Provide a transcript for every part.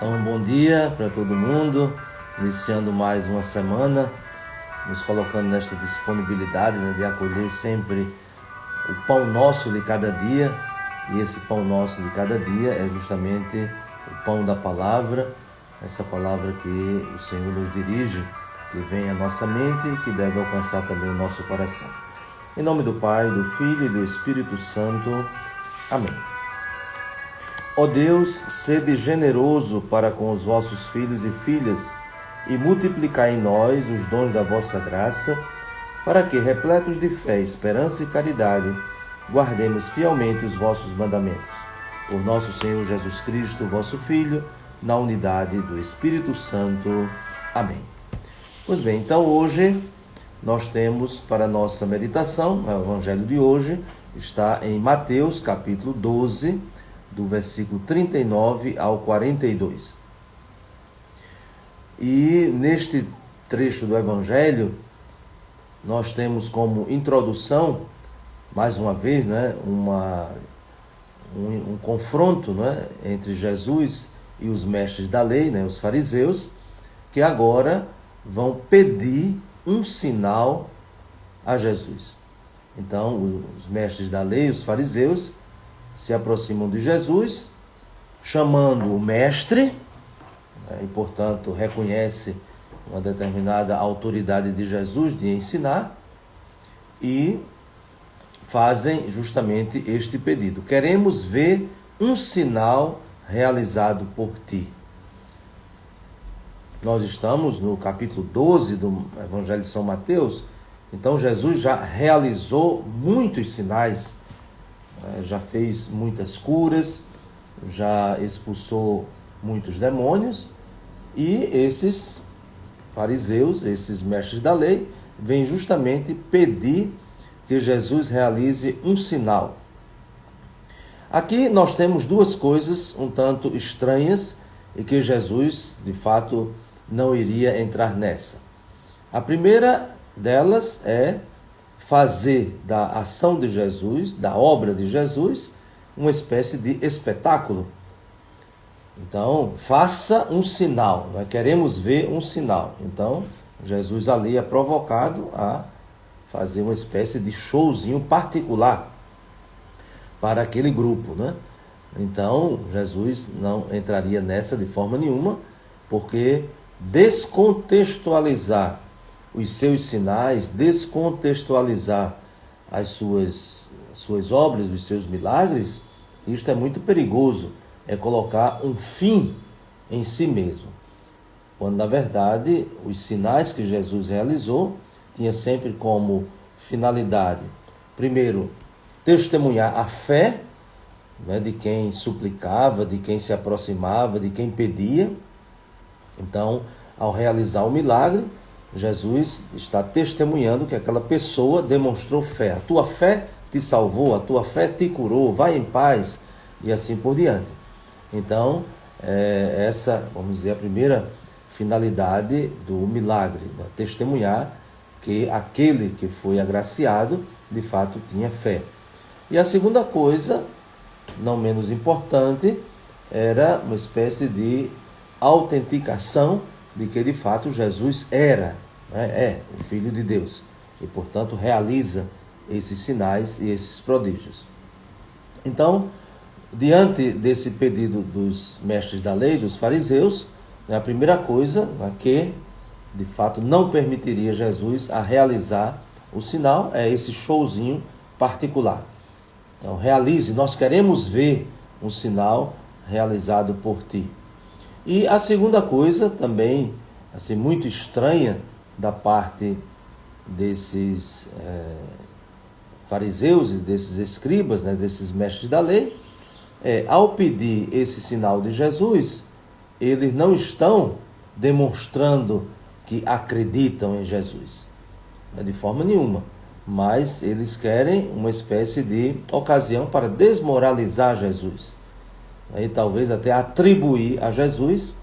Então, bom dia para todo mundo, iniciando mais uma semana, nos colocando nesta disponibilidade, de acolher sempre o pão nosso de cada dia. E esse pão nosso de cada dia é justamente o pão da palavra, essa palavra que o Senhor nos dirige, que vem à nossa mente e que deve alcançar também o nosso coração. Em nome do Pai, do Filho e do Espírito Santo. Amém. Ó Deus, sede generoso para com os vossos filhos e filhas e multiplicai em nós os dons da vossa graça, para que, repletos de fé, esperança e caridade, guardemos fielmente os vossos mandamentos. Por nosso Senhor Jesus Cristo, vosso Filho, na unidade do Espírito Santo. Amém. Pois bem, então hoje nós temos para nossa meditação, o Evangelho de hoje está em Mateus capítulo 12, do versículo 39 ao 42. E neste trecho do Evangelho, nós temos como introdução, mais uma vez, um confronto, entre Jesus e os mestres da lei, os fariseus, que agora vão pedir um sinal a Jesus. Então, os mestres da lei, os fariseus, se aproximam de Jesus, chamando o mestre, e, portanto, reconhece uma determinada autoridade de Jesus de ensinar, e fazem justamente este pedido: queremos ver um sinal realizado por ti. Nós estamos no capítulo 12 do Evangelho de São Mateus, então Jesus já realizou muitos sinais, já fez muitas curas, já expulsou muitos demônios, e esses fariseus, esses mestres da lei, vêm justamente pedir que Jesus realize um sinal. Aqui nós temos duas coisas um tanto estranhas e que Jesus, de fato, não iria entrar nessa. A primeira delas é fazer da ação de Jesus, da obra de Jesus, uma espécie de espetáculo. Então, faça um sinal, nós queremos ver um sinal. Então, Jesus ali é provocado a fazer uma espécie de showzinho particular para aquele grupo, Então, Jesus não entraria nessa de forma nenhuma, porque descontextualizar os seus sinais, descontextualizar as suas obras, os seus milagres, isto é muito perigoso, é colocar um fim em si mesmo. Quando, na verdade, os sinais que Jesus realizou tinha sempre como finalidade, primeiro, testemunhar a fé, de quem suplicava, de quem se aproximava, de quem pedia. Então, ao realizar o milagre, Jesus está testemunhando que aquela pessoa demonstrou fé. A tua fé te salvou, a tua fé te curou, vai em paz, e assim por diante. Então, essa, vamos dizer, a primeira finalidade do milagre, testemunhar que aquele que foi agraciado, de fato, tinha fé. E a segunda coisa, não menos importante, era uma espécie de autenticação de que, de fato, Jesus é o Filho de Deus e, portanto, realiza esses sinais e esses prodígios. Então, diante desse pedido dos mestres da lei, dos fariseus, a primeira coisa que, de fato, não permitiria Jesus a realizar o sinal é esse showzinho particular. Então, realize, nós queremos ver um sinal realizado por ti. E a segunda coisa, também assim, muito estranha da parte desses fariseus e desses escribas, desses mestres da lei, ao pedir esse sinal de Jesus, eles não estão demonstrando que acreditam em Jesus, de forma nenhuma, mas eles querem uma espécie de ocasião para desmoralizar Jesus. E talvez até atribuir a Jesus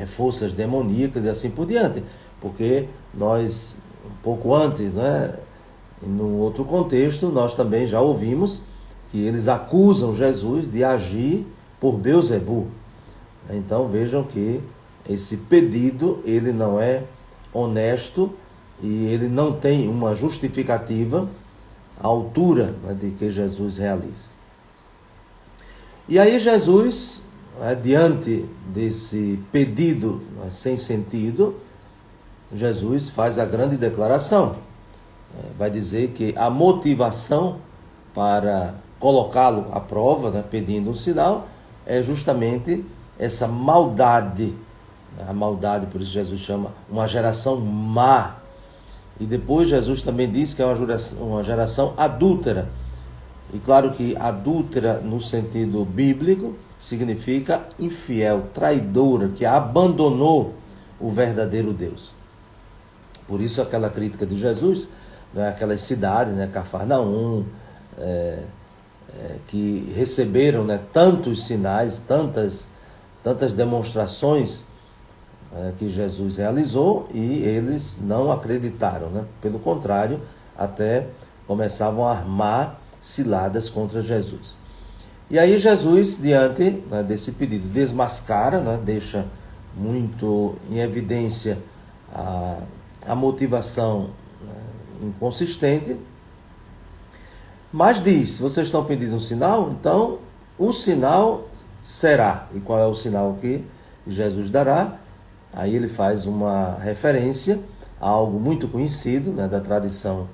forças demoníacas e assim por diante, porque nós, um pouco antes, no outro contexto, nós também já ouvimos que eles acusam Jesus de agir por Beelzebul. Então vejam que esse pedido, ele não é honesto e ele não tem uma justificativa à altura, né, de que Jesus realiza. E aí Jesus, né, diante desse pedido, né, sem sentido, Jesus faz a grande declaração. Vai dizer que a motivação para colocá-lo à prova, né, pedindo um sinal, é justamente essa maldade. A maldade, por isso Jesus chama uma geração má. E depois Jesus também diz que é uma geração adúltera. E claro que adúltera, no sentido bíblico, significa infiel, traidora, que abandonou o verdadeiro Deus. Por isso aquela crítica de Jesus, né, aquelas cidades, né, Cafarnaum, que receberam, né, tantos sinais, tantas demonstrações que Jesus realizou, e eles não acreditaram, né? Pelo contrário, até começavam a armar ciladas contra Jesus. E aí Jesus, diante, né, desse pedido, desmascara, né, deixa muito em evidência a motivação, né, inconsistente, mas diz: vocês estão pedindo um sinal? Então o sinal será. E qual é o sinal que Jesus dará? Aí ele faz uma referência a algo muito conhecido, né, da tradição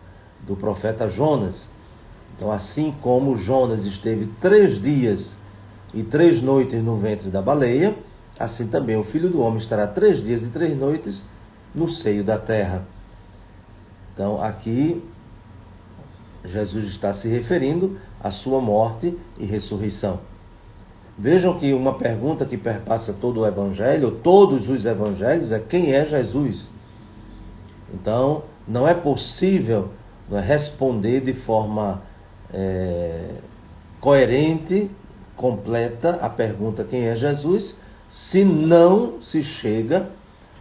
do profeta Jonas. Então, assim como Jonas esteve 3 dias e 3 noites no ventre da baleia, assim também o Filho do Homem estará 3 dias e 3 noites no seio da terra. Então, aqui Jesus está se referindo à sua morte e ressurreição. Vejam que uma pergunta que perpassa todo o Evangelho, todos os Evangelhos, é: quem é Jesus? Então, não é possível, não é, responder de forma coerente, completa, a pergunta quem é Jesus, se não se chega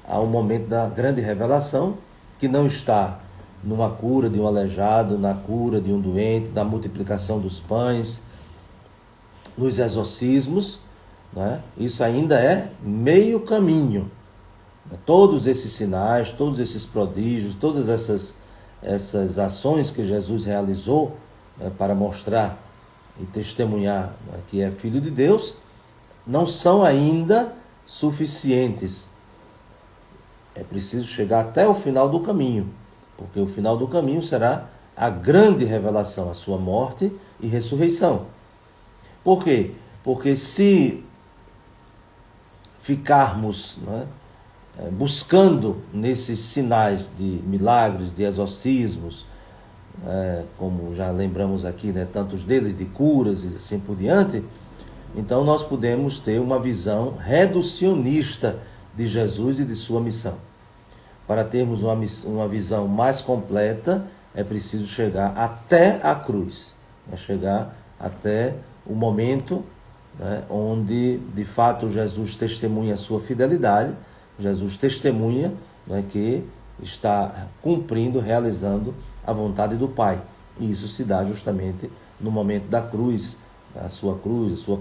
ao momento da grande revelação, que não está numa cura de um aleijado, na cura de um doente, na multiplicação dos pães, nos exorcismos, né? Isso ainda é meio caminho. Todos esses sinais, todos esses prodígios, todas essas ações que Jesus realizou, né, para mostrar e testemunhar, né, que é Filho de Deus, não são ainda suficientes. É preciso chegar até o final do caminho, porque o final do caminho será a grande revelação, a sua morte e ressurreição. Por quê? Porque se ficarmos, né, buscando nesses sinais de milagres, de exorcismos, como já lembramos aqui, né, tantos deles de curas e assim por diante, então nós podemos ter uma visão reducionista de Jesus e de sua missão. Para termos uma visão mais completa, é preciso chegar até a cruz, chegar até o momento, né, onde de fato Jesus testemunha a sua fidelidade. Jesus testemunha, né, que está cumprindo, realizando a vontade do Pai. E isso se dá justamente no momento da cruz, a sua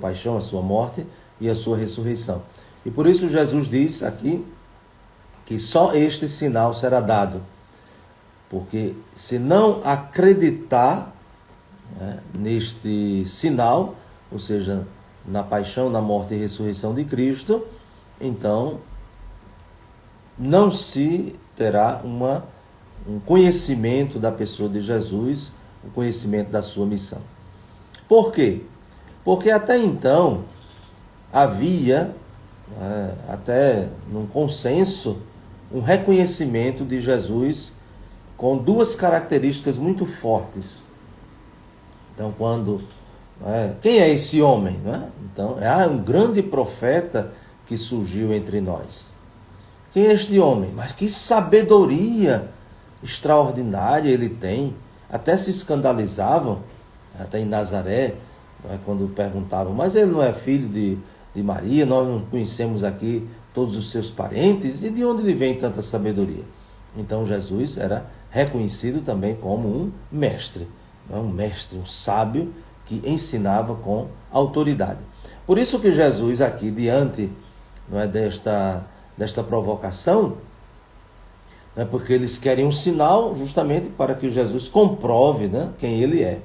paixão, a sua morte e a sua ressurreição. E por isso Jesus diz aqui que só este sinal será dado. Porque se não acreditar, né, neste sinal, ou seja, na paixão, na morte e ressurreição de Cristo, então não se terá um conhecimento da pessoa de Jesus, um conhecimento da sua missão. Por quê? Porque até então havia, até num consenso, um reconhecimento de Jesus com 2 características muito fortes. Então, quem é esse homem? Então, um grande profeta que surgiu entre nós. Quem é este homem? Mas que sabedoria extraordinária ele tem. Até se escandalizavam, até em Nazaré, quando perguntavam: mas ele não é filho de Maria? Nós não conhecemos aqui todos os seus parentes? E de onde lhe vem tanta sabedoria? Então Jesus era reconhecido também como um mestre, um sábio que ensinava com autoridade. Por isso que Jesus aqui, diante não é, desta provocação, né, porque eles querem um sinal justamente para que Jesus comprove, né, quem ele é.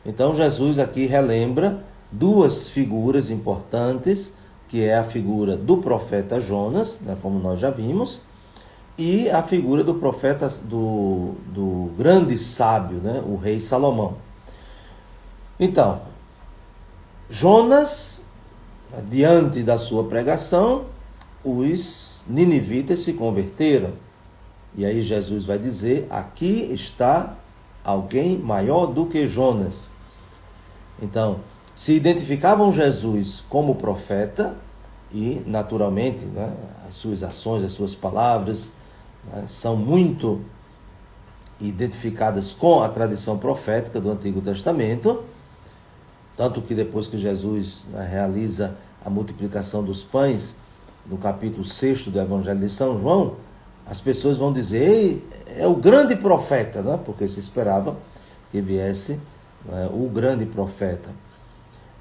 Então Jesus aqui relembra duas figuras importantes, que é a figura do profeta Jonas, né, como nós já vimos, e a figura do profeta, do grande sábio, né, o rei Salomão. Então, Jonas, diante da sua pregação, os ninivitas se converteram. E aí Jesus vai dizer, aqui está alguém maior do que Jonas. Então, se identificavam Jesus como profeta e, naturalmente, né, as suas ações, as suas palavras, né, são muito identificadas com a tradição profética do Antigo Testamento, tanto que depois que Jesus, né, realiza a multiplicação dos pães, no capítulo 6 do Evangelho de São João, as pessoas vão dizer, ei, é o grande profeta, né? Porque se esperava que viesse, né, o grande profeta.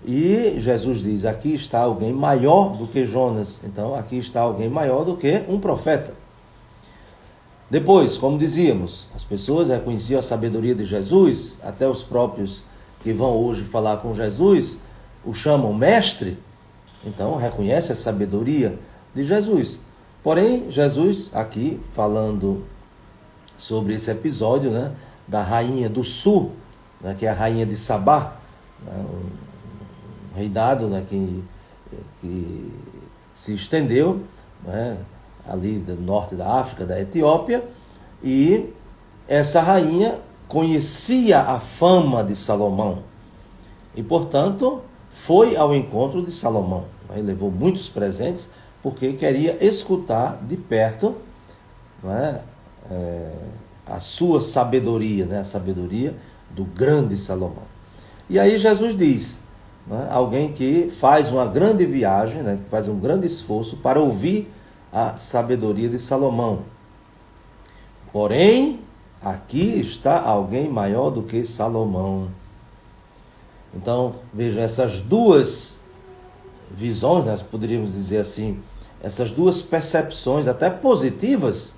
E Jesus diz, aqui está alguém maior do que Jonas. Então, aqui está alguém maior do que um profeta. Depois, como dizíamos, as pessoas reconheciam a sabedoria de Jesus, até os próprios que vão hoje falar com Jesus, o chamam mestre, então reconhece a sabedoria de Jesus. Porém, Jesus, aqui falando sobre esse episódio, né, da rainha do sul, né, que é a rainha de Sabá, né, um reinado, né, que se estendeu, né, ali do norte da África, da Etiópia, e essa rainha conhecia a fama de Salomão e, portanto, foi ao encontro de Salomão. Ele levou muitos presentes porque queria escutar de perto, não é, a sua sabedoria, né, a sabedoria do grande Salomão. E aí Jesus diz, né, alguém que faz uma grande viagem, né, que faz um grande esforço para ouvir a sabedoria de Salomão. Porém, aqui está alguém maior do que Salomão. Então, veja, essas duas visões, nós poderíamos dizer assim, essas duas percepções até positivas,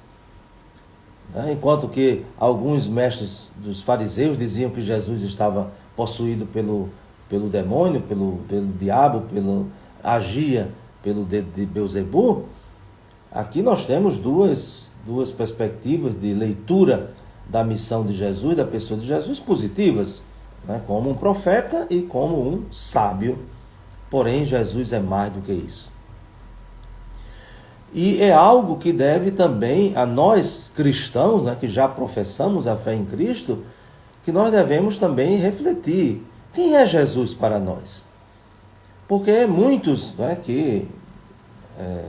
né? Enquanto que alguns mestres dos fariseus diziam que Jesus estava possuído pelo demônio, pelo diabo, agia pelo dedo de Beelzebul, aqui nós temos duas perspectivas de leitura da missão de Jesus, da pessoa de Jesus, positivas, né? Como um profeta e como um sábio. Porém, Jesus é mais do que isso. E é algo que deve também a nós cristãos, né, que já professamos a fé em Cristo, que nós devemos também refletir. Quem é Jesus para nós? Porque muitos, né, que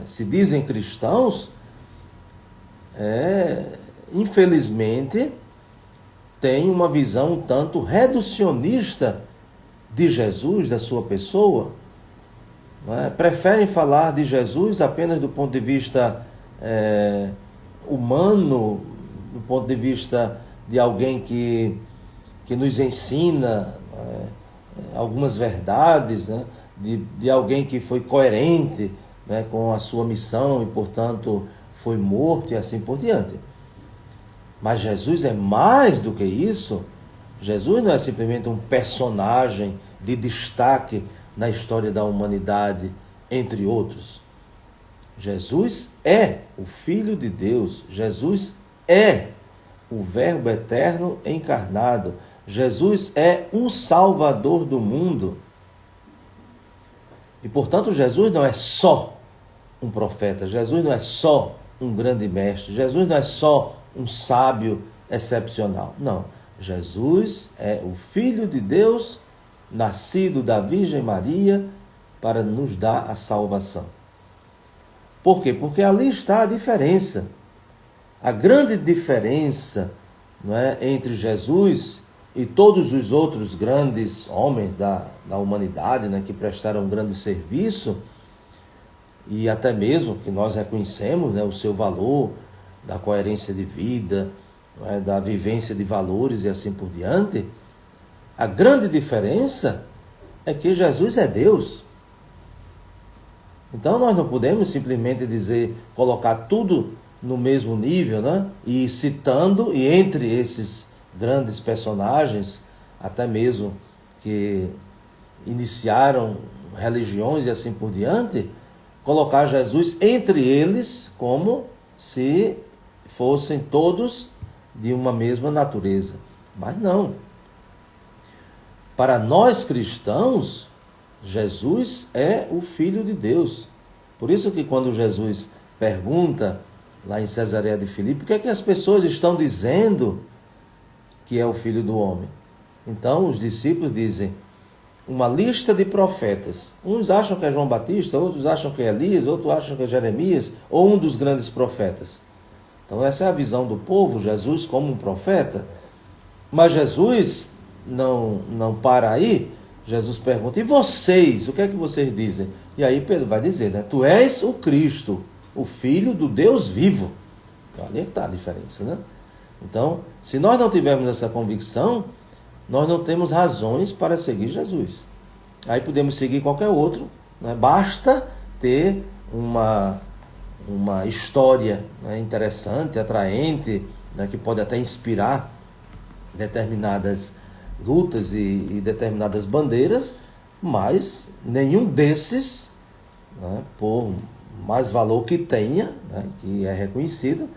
se dizem cristãos, infelizmente, têm uma visão um tanto reducionista de Jesus, da sua pessoa. Preferem falar de Jesus apenas do ponto de vista humano, do ponto de vista de alguém que nos ensina algumas verdades, né? de alguém que foi coerente, né, com a sua missão e, portanto, foi morto e assim por diante. Mas Jesus é mais do que isso. Jesus não é simplesmente um personagem de destaque na história da humanidade, entre outros. Jesus é o Filho de Deus. Jesus é o Verbo eterno encarnado. Jesus é o Salvador do mundo. E, portanto, Jesus não é só um profeta. Jesus não é só um grande mestre. Jesus não é só um sábio excepcional. Não. Jesus é o Filho de Deus, nascido da Virgem Maria, para nos dar a salvação. Por quê? Porque ali está a diferença. A grande diferença, não é, entre Jesus e todos os outros grandes homens da humanidade, né, que prestaram um grande serviço, e até mesmo que nós reconhecemos, né, o seu valor, da coerência de vida, não é, da vivência de valores e assim por diante. A grande diferença é que Jesus é Deus. Então nós não podemos simplesmente dizer, colocar tudo no mesmo nível, né? E citando, e entre esses grandes personagens, até mesmo que iniciaram religiões e assim por diante, colocar Jesus entre eles como se fossem todos de uma mesma natureza. Mas não. Para nós cristãos, Jesus é o Filho de Deus. Por isso que quando Jesus pergunta lá em Cesareia de Filipe, o que é que as pessoas estão dizendo que é o Filho do Homem? Então os discípulos dizem uma lista de profetas. Uns acham que é João Batista, outros acham que é Elias, outros acham que é Jeremias, ou um dos grandes profetas. Então essa é a visão do povo, Jesus como um profeta. Mas Jesus não para aí. Jesus pergunta, e vocês, o que é que vocês dizem? E aí Pedro vai dizer, né? Tu és o Cristo, o Filho do Deus vivo. Olha aí que está a diferença, né? Então, se nós não tivermos essa convicção, nós não temos razões para seguir Jesus. Aí podemos seguir qualquer outro, né? Basta ter uma história, né, interessante, atraente, né, que pode até inspirar determinadas lutas e determinadas bandeiras, mas nenhum desses, né, por mais valor que tenha, né, que é reconhecido,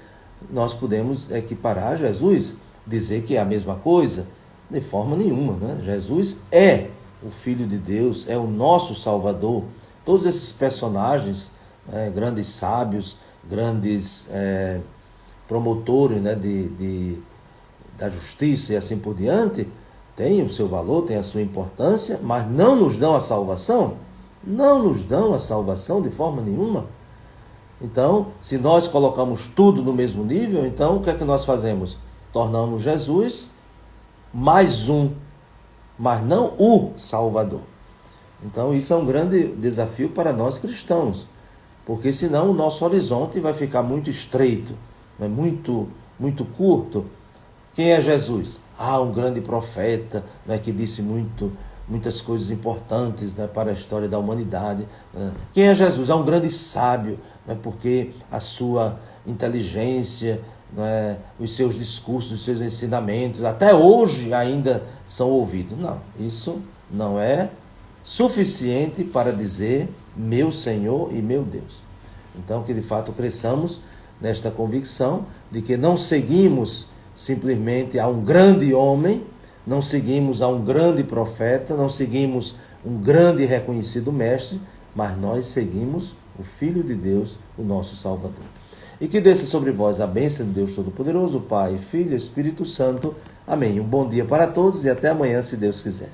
nós podemos equiparar a Jesus, dizer que é a mesma coisa, de forma nenhuma, né? Jesus é o Filho de Deus, é o nosso Salvador. Todos esses personagens, né, grandes sábios, grandes promotores, né, da justiça e assim por diante, tem o seu valor, tem a sua importância, mas não nos dão a salvação, não nos dão a salvação de forma nenhuma. Então, se nós colocamos tudo no mesmo nível, então o que é que nós fazemos? Tornamos Jesus mais um, mas não o Salvador. Então isso é um grande desafio para nós cristãos, porque senão o nosso horizonte vai ficar muito estreito, né? muito curto. Quem é Jesus? Um grande profeta, né, que disse muitas coisas importantes, né, para a história da humanidade. Né? Quem é Jesus? É um grande sábio, né, porque a sua inteligência, né, os seus discursos, os seus ensinamentos, até hoje ainda são ouvidos. Não, isso não é suficiente para dizer meu Senhor e meu Deus. Então que de fato cresçamos nesta convicção de que não seguimos simplesmente a um grande homem, não seguimos a um grande profeta, não seguimos um grande e reconhecido mestre, mas nós seguimos o Filho de Deus, o nosso Salvador. E que desça sobre vós a bênção de Deus Todo-Poderoso, Pai, Filho e Espírito Santo. Amém. Um bom dia para todos e até amanhã, se Deus quiser.